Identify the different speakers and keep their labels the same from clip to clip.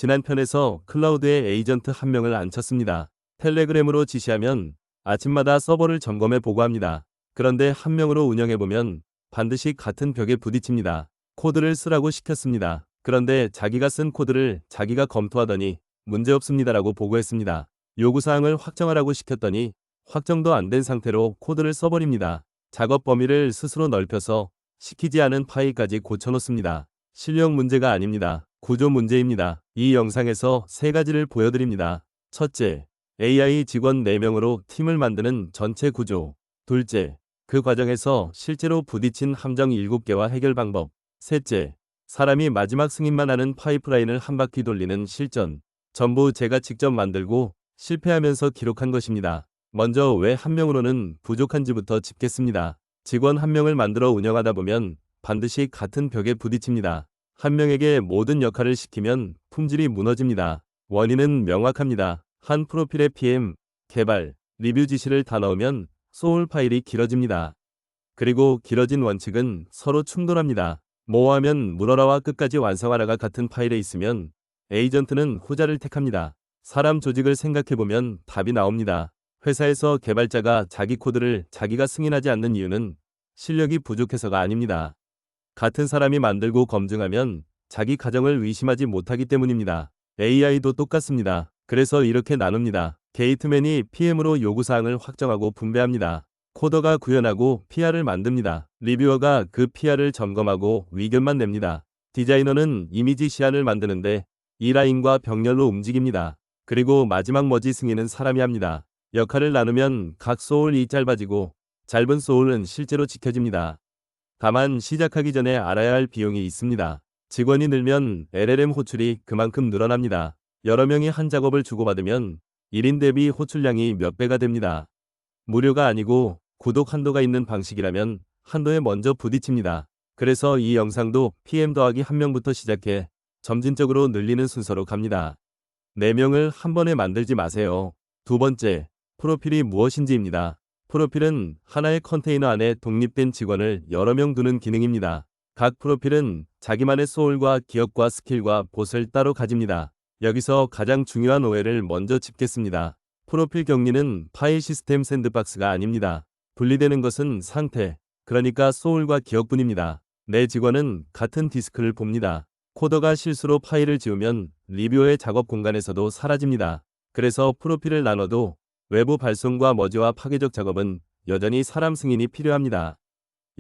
Speaker 1: 지난 편에서 클라우드에 에이전트 한 명을 앉혔습니다. 텔레그램으로 지시하면 아침마다 서버를 점검해 보고합니다. 그런데 한 명으로 운영해보면 반드시 같은 벽에 부딪힙니다. 코드를 쓰라고 시켰습니다. 그런데 자기가 쓴 코드를 자기가 검토하더니 문제없습니다라고 보고했습니다. 요구사항을 확정하라고 시켰더니 확정도 안 된 상태로 코드를 써버립니다. 작업 범위를 스스로 넓혀서 시키지 않은 파일까지 고쳐놓습니다. 실력 문제가 아닙니다. 구조 문제입니다. 이 영상에서 세 가지를 보여드립니다. 첫째, AI 직원 4명으로 팀을 만드는 전체 구조. 둘째, 그 과정에서 실제로 부딪힌 함정 7개와 해결 방법. 셋째, 사람이 마지막 승인만 하는 파이프라인을 한 바퀴 돌리는 실전. 전부 제가 직접 만들고 실패하면서 기록한 것입니다. 먼저 왜 한 명으로는 부족한지부터 짚겠습니다. 직원 한 명을 만들어 운영하다 보면 반드시 같은 벽에 부딪힙니다. 한 명에게 모든 역할을 시키면 품질이 무너집니다. 원인은 명확합니다. 한 프로필에 PM, 개발, 리뷰 지시를 다 넣으면 소울 파일이 길어집니다. 그리고 길어진 원칙은 서로 충돌합니다. 모호하면 물어라와 끝까지 완성하라가 같은 파일에 있으면 에이전트는 후자를 택합니다. 사람 조직을 생각해보면 답이 나옵니다. 회사에서 개발자가 자기 코드를 자기가 승인하지 않는 이유는 실력이 부족해서가 아닙니다. 같은 사람이 만들고 검증하면 자기 가정을 의심하지 못하기 때문입니다. AI도 똑같습니다. 그래서 이렇게 나눕니다. 게이트맨이 PM으로 요구사항을 확정하고 분배합니다. 코더가 구현하고 PR을 만듭니다. 리뷰어가 그 PR을 점검하고 의견만 냅니다. 디자이너는 이미지 시안을 만드는데 이 라인과 병렬로 움직입니다. 그리고 마지막 머지 승인은 사람이 합니다. 역할을 나누면 각 소울이 짧아지고 짧은 소울은 실제로 지켜집니다. 다만 시작하기 전에 알아야 할 비용이 있습니다. 직원이 늘면 LLM 호출이 그만큼 늘어납니다. 여러 명이 한 작업을 주고받으면 1인 대비 호출량이 몇 배가 됩니다. 무료가 아니고 구독 한도가 있는 방식이라면 한도에 먼저 부딪힙니다. 그래서 이 영상도 PM 더하기 1명부터 시작해 점진적으로 늘리는 순서로 갑니다. 4명을 한 번에 만들지 마세요. 두 번째, 프로필이 무엇인지입니다. 프로필은 하나의 컨테이너 안에 독립된 직원을 여러 명 두는 기능입니다. 각 프로필은 자기만의 소울과 기억과 스킬과 봇을 따로 가집니다. 여기서 가장 중요한 오해를 먼저 짚겠습니다. 프로필 격리는 파일 시스템 샌드박스가 아닙니다. 분리되는 것은 상태, 그러니까 소울과 기억뿐입니다. 내 직원은 같은 디스크를 봅니다. 코더가 실수로 파일을 지우면 리뷰어의 작업 공간에서도 사라집니다. 그래서 프로필을 나눠도 외부 발송과 머지와 파괴적 작업은 여전히 사람 승인이 필요합니다.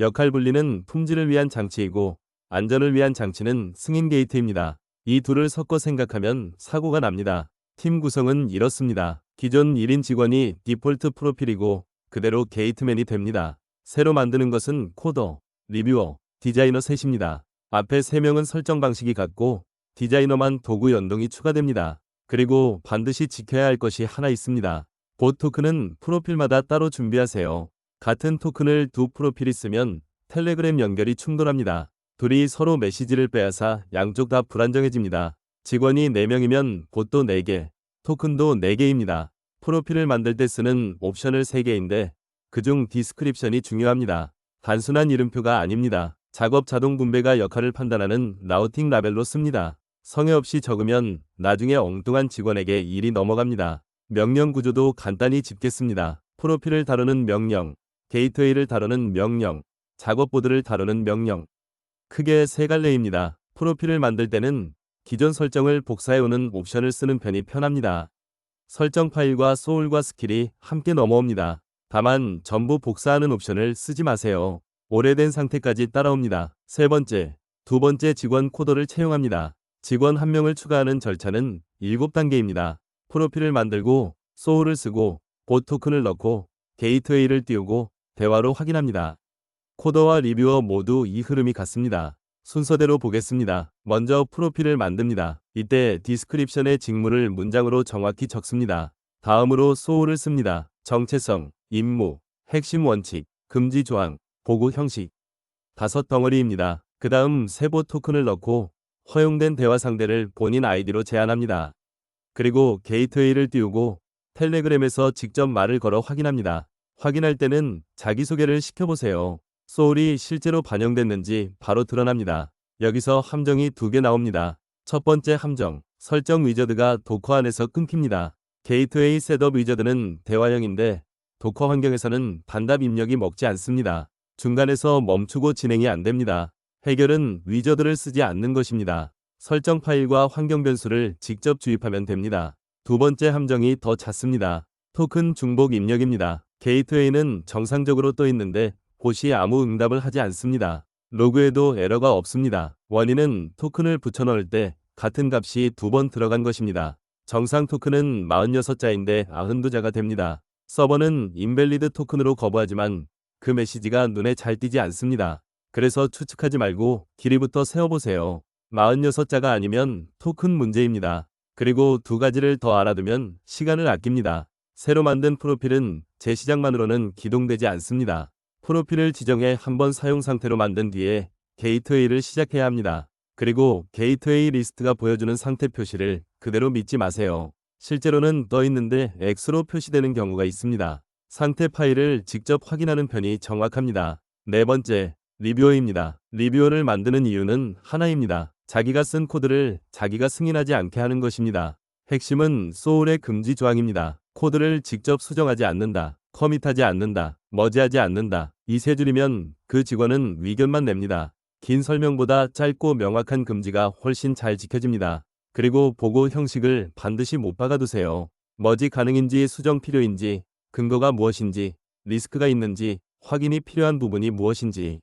Speaker 1: 역할 분리는 품질을 위한 장치이고 안전을 위한 장치는 승인 게이트입니다. 이 둘을 섞어 생각하면 사고가 납니다. 팀 구성은 이렇습니다. 기존 1인 직원이 디폴트 프로필이고 그대로 게이트맨이 됩니다. 새로 만드는 것은 코더, 리뷰어, 디자이너 셋입니다. 앞에 3명은 설정 방식이 같고 디자이너만 도구 연동이 추가됩니다. 그리고 반드시 지켜야 할 것이 하나 있습니다. 봇 토큰은 프로필마다 따로 준비하세요. 같은 토큰을 두 프로필이 쓰면 텔레그램 연결이 충돌합니다. 둘이 서로 메시지를 빼앗아 양쪽 다 불안정해집니다. 직원이 4명이면 봇도 4개, 토큰도 4개입니다. 프로필을 만들 때 쓰는 옵션을 3개인데 그중 디스크립션이 중요합니다. 단순한 이름표가 아닙니다. 작업 자동 분배가 역할을 판단하는 라우팅 라벨로 씁니다. 성의 없이 적으면 나중에 엉뚱한 직원에게 일이 넘어갑니다. 명령 구조도 간단히 짚겠습니다. 프로필을 다루는 명령, 게이트웨이를 다루는 명령, 작업보드를 다루는 명령. 크게 3갈래입니다. 프로필을 만들 때는 기존 설정을 복사해오는 옵션을 쓰는 편이 편합니다. 설정 파일과 소울과 스킬이 함께 넘어옵니다. 다만 전부 복사하는 옵션을 쓰지 마세요. 오래된 상태까지 따라옵니다. 세 번째, 두 번째 직원 코더를 채용합니다. 직원 1명을 추가하는 절차는 7단계입니다. 프로필을 만들고 소울을 쓰고 봇 토큰을 넣고 게이트웨이를 띄우고 대화로 확인합니다. 코더와 리뷰어 모두 이 흐름이 같습니다. 순서대로 보겠습니다. 먼저 프로필을 만듭니다. 이때 디스크립션의 직무를 문장으로 정확히 적습니다. 다음으로 소울을 씁니다. 정체성, 임무, 핵심 원칙, 금지 조항, 보고 형식. 5덩어리입니다. 그 다음 세보 토큰을 넣고 허용된 대화 상대를 본인 아이디로 제안합니다. 그리고 게이트웨이를 띄우고 텔레그램에서 직접 말을 걸어 확인합니다. 확인할 때는 자기소개를 시켜보세요. 소울이 실제로 반영됐는지 바로 드러납니다. 여기서 함정이 2개 나옵니다. 첫 번째 함정, 설정 위저드가 도커 안에서 끊깁니다. 게이트웨이 셋업 위저드는 대화형인데 도커 환경에서는 반답 입력이 먹지 않습니다. 중간에서 멈추고 진행이 안 됩니다. 해결은 위저드를 쓰지 않는 것입니다. 설정 파일과 환경 변수를 직접 주입하면 됩니다. 두 번째 함정이 더 잦습니다. 토큰 중복 입력입니다. 게이트웨이는 정상적으로 떠 있는데 봇이 아무 응답을 하지 않습니다. 로그에도 에러가 없습니다. 원인은 토큰을 붙여넣을 때 같은 값이 두 번 들어간 것입니다. 정상 토큰은 46자인데 92자가 됩니다. 서버는 인밸리드 토큰으로 거부하지만 그 메시지가 눈에 잘 띄지 않습니다. 그래서 추측하지 말고 길이부터 세어보세요. 46자가 아니면 토큰 문제입니다. 그리고 두 가지를 더 알아두면 시간을 아낍니다. 새로 만든 프로필은 재시작만으로는 기동되지 않습니다. 프로필을 지정해 한번 사용 상태로 만든 뒤에 게이트웨이를 시작해야 합니다. 그리고 게이트웨이 리스트가 보여주는 상태 표시를 그대로 믿지 마세요. 실제로는 떠 있는데 X로 표시되는 경우가 있습니다. 상태 파일을 직접 확인하는 편이 정확합니다. 네 번째, 리뷰어입니다. 리뷰어를 만드는 이유는 하나입니다. 자기가 쓴 코드를 자기가 승인하지 않게 하는 것입니다. 핵심은 소울의 금지 조항입니다. 코드를 직접 수정하지 않는다. 커밋하지 않는다. 머지하지 않는다. 이 세 줄이면 그 직원은 위견만 냅니다. 긴 설명보다 짧고 명확한 금지가 훨씬 잘 지켜집니다. 그리고 보고 형식을 반드시 못 박아두세요. 머지 가능인지 수정 필요인지, 근거가 무엇인지, 리스크가 있는지, 확인이 필요한 부분이 무엇인지.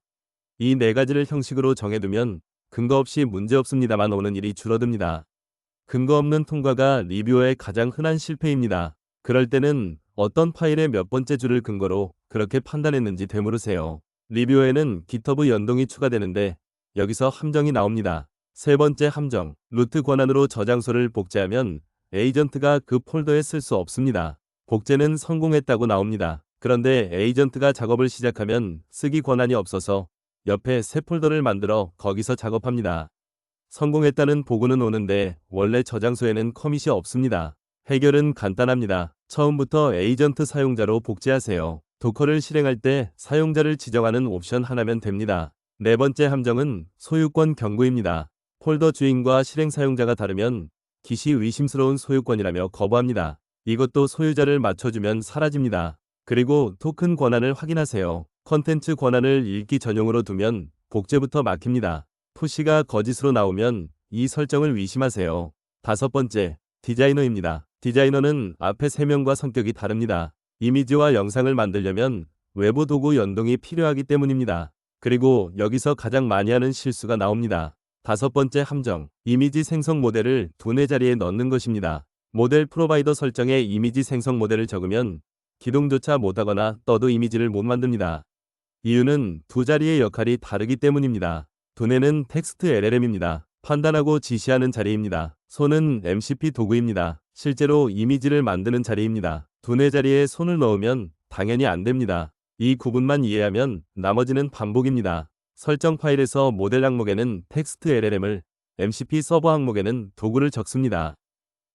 Speaker 1: 이 네 가지를 형식으로 정해두면 근거 없이 문제없습니다만 오는 일이 줄어듭니다. 근거 없는 통과가 리뷰어의 가장 흔한 실패입니다. 그럴 때는 어떤 파일의 몇 번째 줄을 근거로 그렇게 판단했는지 되물으세요. 리뷰어에는 GitHub 연동이 추가되는데 여기서 함정이 나옵니다. 세 번째 함정, 루트 권한으로 저장소를 복제하면 에이전트가 그 폴더에 쓸 수 없습니다. 복제는 성공했다고 나옵니다. 그런데 에이전트가 작업을 시작하면 쓰기 권한이 없어서 옆에 새 폴더를 만들어 거기서 작업합니다. 성공했다는 보고는 오는데 원래 저장소에는 커밋이 없습니다. 해결은 간단합니다. 처음부터 에이전트 사용자로 복제하세요. 도커를 실행할 때 사용자를 지정하는 옵션 하나면 됩니다. 네 번째 함정은 소유권 경고입니다. 폴더 주인과 실행 사용자가 다르면 기시 의심스러운 소유권이라며 거부합니다. 이것도 소유자를 맞춰주면 사라집니다. 그리고 토큰 권한을 확인하세요. 컨텐츠 권한을 읽기 전용으로 두면 복제부터 막힙니다. 푸시가 거짓으로 나오면 이 설정을 의심하세요. 다섯 번째, 디자이너입니다. 디자이너는 앞에 세 명과 성격이 다릅니다. 이미지와 영상을 만들려면 외부 도구 연동이 필요하기 때문입니다. 그리고 여기서 가장 많이 하는 실수가 나옵니다. 다섯 번째 함정, 이미지 생성 모델을 두뇌 자리에 넣는 것입니다. 모델 프로바이더 설정에 이미지 생성 모델을 적으면 기동조차 못하거나 떠도 이미지를 못 만듭니다. 이유는 두 자리의 역할이 다르기 때문입니다. 두뇌는 텍스트 LLM입니다. 판단하고 지시하는 자리입니다. 손은 MCP 도구입니다. 실제로 이미지를 만드는 자리입니다. 두뇌 자리에 손을 넣으면 당연히 안 됩니다. 이 구분만 이해하면 나머지는 반복입니다. 설정 파일에서 모델 항목에는 텍스트 LLM을, MCP 서버 항목에는 도구를 적습니다.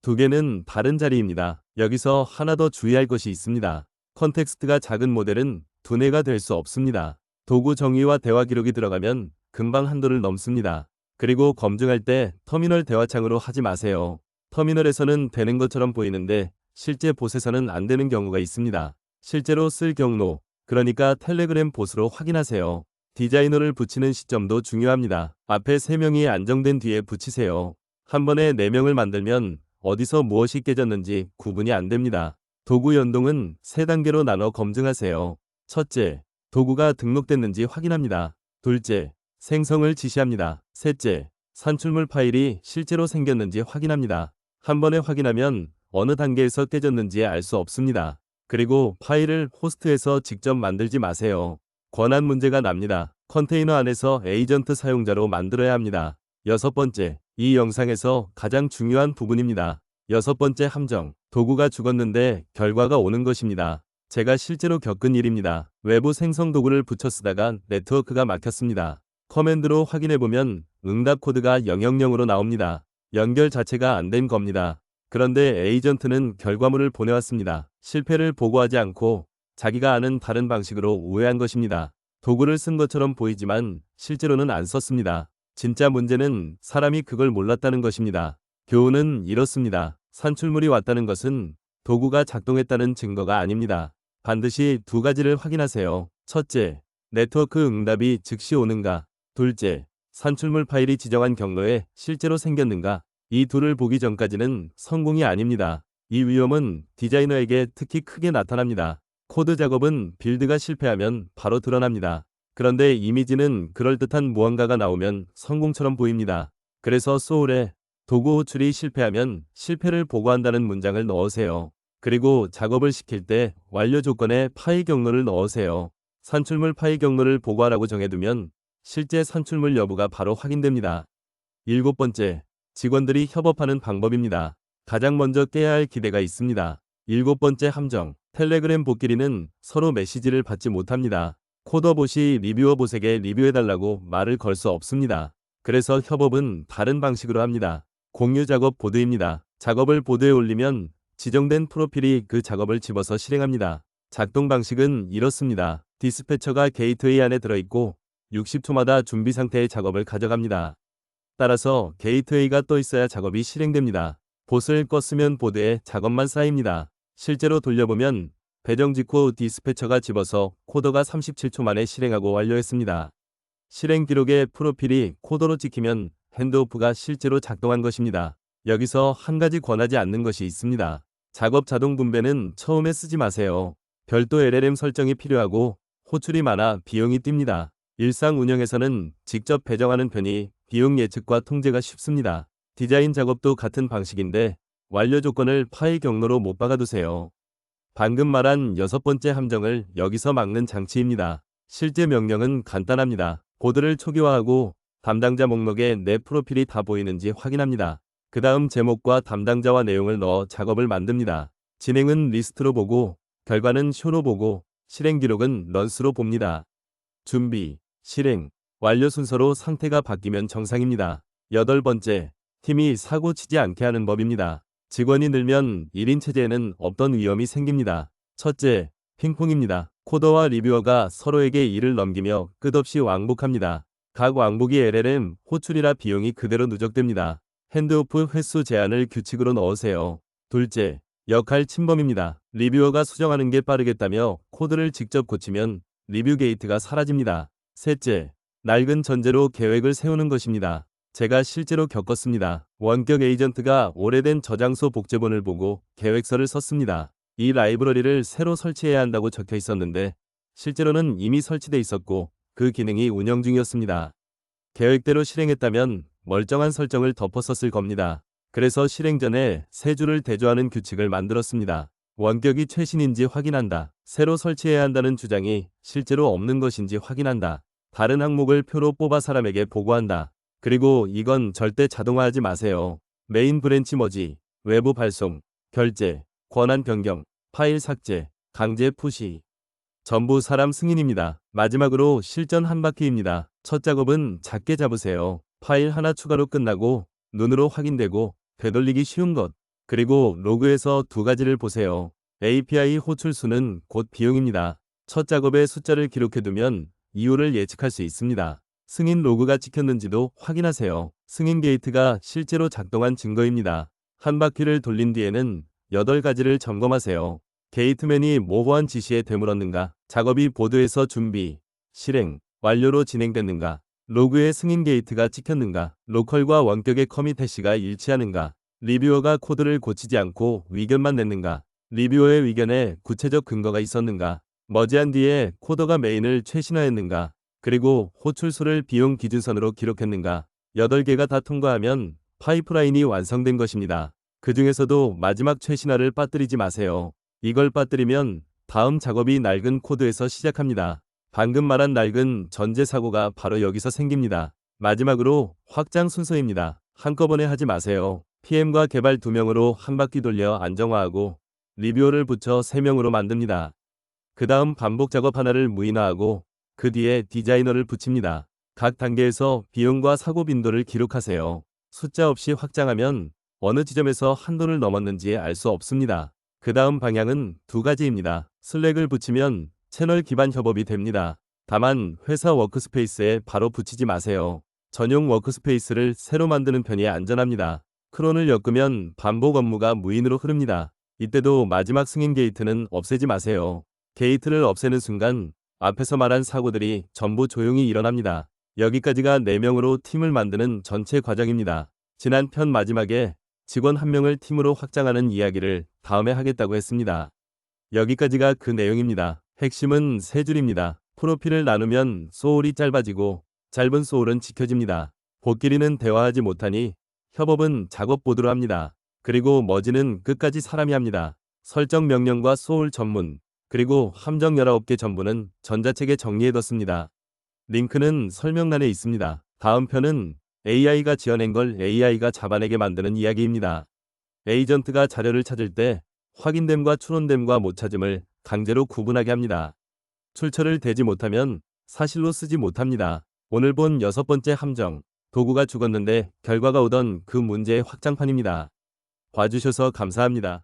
Speaker 1: 두 개는 다른 자리입니다. 여기서 하나 더 주의할 것이 있습니다. 컨텍스트가 작은 모델은 두뇌가 될 수 없습니다. 도구 정의와 대화 기록이 들어가면 금방 한도를 넘습니다. 그리고 검증할 때 터미널 대화창으로 하지 마세요. 터미널에서는 되는 것처럼 보이는데 실제 봇에서는 안 되는 경우가 있습니다. 실제로 쓸 경로, 그러니까 텔레그램 봇으로 확인하세요. 디자이너를 붙이는 시점도 중요합니다. 앞에 3명이 안정된 뒤에 붙이세요. 한 번에 4명을 만들면 어디서 무엇이 깨졌는지 구분이 안 됩니다. 도구 연동은 3단계로 나눠 검증하세요. 첫째, 도구가 등록됐는지 확인합니다. 둘째, 생성을 지시합니다. 셋째, 산출물 파일이 실제로 생겼는지 확인합니다. 한 번에 확인하면 어느 단계에서 깨졌는지 알 수 없습니다. 그리고 파일을 호스트에서 직접 만들지 마세요. 권한 문제가 납니다. 컨테이너 안에서 에이전트 사용자로 만들어야 합니다. 여섯 번째, 이 영상에서 가장 중요한 부분입니다. 여섯 번째 함정, 도구가 죽었는데 결과가 오는 것입니다. 제가 실제로 겪은 일입니다. 외부 생성 도구를 붙여 쓰다가 네트워크가 막혔습니다. 커맨드로 확인해보면 응답 코드가 000으로 나옵니다. 연결 자체가 안 된 겁니다. 그런데 에이전트는 결과물을 보내왔습니다. 실패를 보고하지 않고 자기가 아는 다른 방식으로 오해한 것입니다. 도구를 쓴 것처럼 보이지만 실제로는 안 썼습니다. 진짜 문제는 사람이 그걸 몰랐다는 것입니다. 교훈은 이렇습니다. 산출물이 왔다는 것은 도구가 작동했다는 증거가 아닙니다. 반드시 두 가지를 확인하세요. 첫째, 네트워크 응답이 즉시 오는가. 둘째, 산출물 파일이 지정한 경로에 실제로 생겼는가. 이 둘을 보기 전까지는 성공이 아닙니다. 이 위험은 디자이너에게 특히 크게 나타납니다. 코드 작업은 빌드가 실패하면 바로 드러납니다. 그런데 이미지는 그럴듯한 무언가가 나오면 성공처럼 보입니다. 그래서 소울에 도구 호출이 실패하면 실패를 보고한다는 문장을 넣으세요. 그리고 작업을 시킬 때 완료 조건에 파일 경로를 넣으세요. 산출물 파일 경로를 보고하라고 정해두면 실제 산출물 여부가 바로 확인됩니다. 일곱 번째, 직원들이 협업하는 방법입니다. 가장 먼저 깨야 할 기대가 있습니다. 일곱 번째 함정, 텔레그램 봇끼리는 서로 메시지를 받지 못합니다. 코더봇이 리뷰어 봇에게 리뷰해달라고 말을 걸 수 없습니다. 그래서 협업은 다른 방식으로 합니다. 공유 작업 보드입니다. 작업을 보드에 올리면 지정된 프로필이 그 작업을 집어서 실행합니다. 작동 방식은 이렇습니다. 디스패처가 게이트웨이 안에 들어있고 60초마다 준비 상태의 작업을 가져갑니다. 따라서 게이트웨이가 떠 있어야 작업이 실행됩니다. 봇을 껐으면 보드에 작업만 쌓입니다. 실제로 돌려보면 배정 직후 디스패처가 집어서 코더가 37초 만에 실행하고 완료했습니다. 실행 기록에 프로필이 코더로 찍히면 핸드오프가 실제로 작동한 것입니다. 여기서 한 가지 권하지 않는 것이 있습니다. 작업 자동 분배는 처음에 쓰지 마세요. 별도 LLM 설정이 필요하고 호출이 많아 비용이 뜁니다. 일상 운영에서는 직접 배정하는 편이 비용 예측과 통제가 쉽습니다. 디자인 작업도 같은 방식인데 완료 조건을 파일 경로로 못 박아두세요. 방금 말한 여섯 번째 함정을 여기서 막는 장치입니다. 실제 명령은 간단합니다. 보드를 초기화하고 담당자 목록에 내 프로필이 다 보이는지 확인합니다. 그 다음 제목과 담당자와 내용을 넣어 작업을 만듭니다. 진행은 리스트로 보고 결과는 쇼로 보고 실행 기록은 런스로 봅니다. 준비, 실행, 완료 순서로 상태가 바뀌면 정상입니다. 여덟 번째, 팀이 사고 치지 않게 하는 법입니다. 직원이 늘면 1인 체제에는 없던 위험이 생깁니다. 첫째, 핑퐁입니다. 코더와 리뷰어가 서로에게 일을 넘기며 끝없이 왕복합니다. 각 왕복이 LLM 호출이라 비용이 그대로 누적됩니다. 핸드오프 횟수 제한을 규칙으로 넣으세요. 둘째, 역할 침범입니다. 리뷰어가 수정하는 게 빠르겠다며 코드를 직접 고치면 리뷰 게이트가 사라집니다. 셋째, 낡은 전제로 계획을 세우는 것입니다. 제가 실제로 겪었습니다. 원격 에이전트가 오래된 저장소 복제본을 보고 계획서를 썼습니다. 이 라이브러리를 새로 설치해야 한다고 적혀 있었는데 실제로는 이미 설치돼 있었고 그 기능이 운영 중이었습니다. 계획대로 실행했다면 멀쩡한 설정을 덮었었을 겁니다. 그래서 실행 전에 세 줄을 대조하는 규칙을 만들었습니다. 원격이 최신인지 확인한다. 새로 설치해야 한다는 주장이 실제로 없는 것인지 확인한다. 다른 항목을 표로 뽑아 사람에게 보고한다. 그리고 이건 절대 자동화하지 마세요. 메인 브랜치 머지, 외부 발송, 결제, 권한 변경, 파일 삭제, 강제 푸시. 전부 사람 승인입니다. 마지막으로 실전 한 바퀴입니다. 첫 작업은 작게 잡으세요. 파일 하나 추가로 끝나고 눈으로 확인되고 되돌리기 쉬운 것. 그리고 로그에서 두 가지를 보세요. API 호출 수는 곧 비용입니다. 첫 작업에 숫자를 기록해두면 이유를 예측할 수 있습니다. 승인 로그가 찍혔는지도 확인하세요. 승인 게이트가 실제로 작동한 증거입니다. 한 바퀴를 돌린 뒤에는 8가지를 점검하세요. 게이트맨이 모호한 지시에 되물었는가? 작업이 보드에서 준비, 실행, 완료로 진행됐는가? 로그에 승인 게이트가 찍혔는가? 로컬과 원격의 커밋 해시가 일치하는가? 리뷰어가 코드를 고치지 않고 위견만 냈는가? 리뷰어의 위견에 구체적 근거가 있었는가? 머지한 뒤에 코더가 메인을 최신화했는가? 그리고 호출수를 비용 기준선으로 기록했는가? 8개가 다 통과하면 파이프라인이 완성된 것입니다. 그 중에서도 마지막 최신화를 빠뜨리지 마세요. 이걸 빠뜨리면 다음 작업이 낡은 코드에서 시작합니다. 방금 말한 낡은 전제 사고가 바로 여기서 생깁니다. 마지막으로 확장 순서입니다. 한꺼번에 하지 마세요. PM과 개발 2명으로 한 바퀴 돌려 안정화하고 리뷰어를 붙여 3명으로 만듭니다. 그 다음 반복 작업 하나를 무인화하고 그 뒤에 디자이너를 붙입니다. 각 단계에서 비용과 사고 빈도를 기록하세요. 숫자 없이 확장하면 어느 지점에서 한도를 넘었는지 알 수 없습니다. 그 다음 방향은 두 가지입니다. 슬랙을 붙이면 채널 기반 협업이 됩니다. 다만 회사 워크스페이스에 바로 붙이지 마세요. 전용 워크스페이스를 새로 만드는 편이 안전합니다. 크론을 엮으면 반복 업무가 무인으로 흐릅니다. 이때도 마지막 승인 게이트는 없애지 마세요. 게이트를 없애는 순간 앞에서 말한 사고들이 전부 조용히 일어납니다. 여기까지가 4명으로 팀을 만드는 전체 과정입니다. 지난 편 마지막에 직원 1명을 팀으로 확장하는 이야기를 다음에 하겠다고 했습니다. 여기까지가 그 내용입니다. 핵심은 3줄입니다. 프로필을 나누면 소울이 짧아지고 짧은 소울은 지켜집니다. 복끼리는 대화하지 못하니 협업은 작업 보드로 합니다. 그리고 머지는 끝까지 사람이 합니다. 설정 명령과 소울 전문, 그리고 함정 19개 전부는 전자책에 정리해뒀습니다. 링크는 설명란에 있습니다. 다음 편은 AI가 지어낸 걸 AI가 잡아내게 만드는 이야기입니다. 에이전트가 자료를 찾을 때 확인됨과 추론됨과 못 찾음을 강제로 구분하게 합니다. 출처를 대지 못하면 사실로 쓰지 못합니다. 오늘 본 6번째 함정, 도구가 죽었는데 결과가 오던 그 문제의 확장판입니다. 봐주셔서 감사합니다.